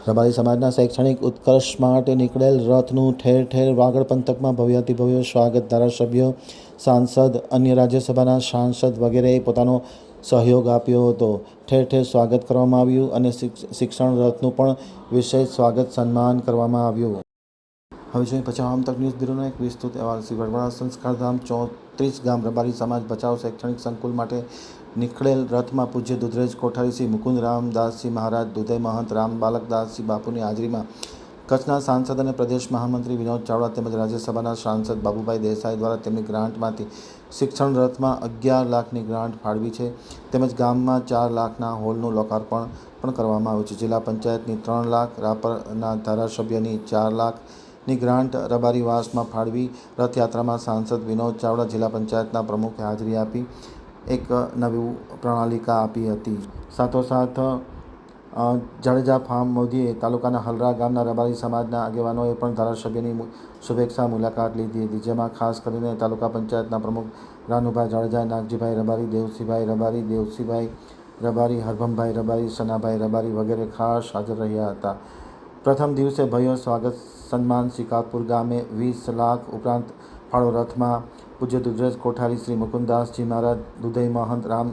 રબારી સમાજના શૈક્ષણિક ઉત્કર્ષ માટે નીકળેલ રથનું ઠેર ઠેર વાગડ પંથકમાં ભવ્યાતિભવ્ય સ્વાગત. ધારાસભ્ય, સાંસદ, અન્ય રાજ્યસભાના સાંસદ વગેરેએ પોતાનો સહયોગ આપ્યો હતો. ઠેર ઠેર સ્વાગત કરવામાં આવ્યું અને શિક્ષણ રથનું પણ વિશેષ સ્વાગત સન્માન કરવામાં આવ્યું. હવે જોઈએ ભચાઉ આમતક ન્યૂઝ બ્યુરોનો એક વિસ્તૃત અહેવાલ. શ્રી વડવાળા સંસ્કારધામ 34 ગામ રબારી સમાજ ભચાઉ શૈક્ષણિક સંકુલ માટે નીકળેલ રથમાં પૂજ્ય દુધરેજ કોઠારી શ્રી મુકુંદ રામદાસજી મહારાજ, દુધઈ મહંત રામ બાલકદાસજી બાપુની હાજરીમાં કચ્છના સાંસદ અને પ્રદેશ મહામંત્રી વિનોદ ચાવડા તેમજ રાજ્યસભાના સાંસદ બાબુભાઈ દેસાઈ દ્વારા તેમની ગ્રાન્ટમાંથી શિક્ષણ રથમાં 11 લાખની ગ્રાન્ટ ફાળવી છે. તેમજ ગામમાં 4 લાખના હોલનું લોકાર્પણ પણ કરવામાં આવ્યું છે. જિલ્લા પંચાયતની 3 લાખ, રાપરના ધારાસભ્યની 4 લાખની ગ્રાન્ટ રબારીવાસમાં ફાળવી રથયાત્રામાં સાંસદ વિનોદ ચાવડા, જિલ્લા પંચાયતના પ્રમુખે હાજરી આપી એક નવી પ્રણાલિકા આપી હતી. સાથોસાથ જાડેજા ફાર્મ મોદીએ તાલુકાના હલરા ગામના રબારી સમાજના આગેવાનોએ પણ ધારાસભ્યની શુભેચ્છા મુલાકાત લીધી હતી. જેમાં ખાસ કરીને તાલુકા પંચાયતના પ્રમુખ રાનુભાઈ જાડેજા, નાગજીભાઈ રબારી, દેવસીભાઈ રબારી, દેવસીભાઈ રબારી, હરભમભાઈ રબારી, સનાભાઈ રબારી વગેરે ખાસ હાજર રહ્યા હતા. પ્રથમ દિવસે ભવ્ય સ્વાગત સન્માન શિકારપુર ગામે 20 લાખ ઉપરાંત ફાળો રથમાં પૂજ્ય દુધરેજ કોઠારી શ્રી મુકુંદાસજી મહારાજ, દુધઈ મહંત રામ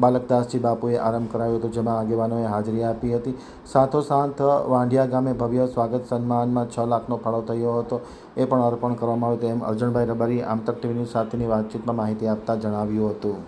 બાલકદાસજી બાપુએ આરંભ કરાયો હતો. જેમાં આગેવાનોએ હાજરી આપી હતી. સાથોસાથ વાંઢિયા ગામે ભવ્ય સ્વાગત સન્માનમાં 6 લાખનો ફાળો થયો હતો, એ પણ અર્પણ કરવામાં આવ્યો હતો એમ અર્જણભાઈ રબારી આમતક ટીવી ન્યૂઝ સાથેની વાતચીતમાં માહિતી આપતા જણાવ્યું હતું.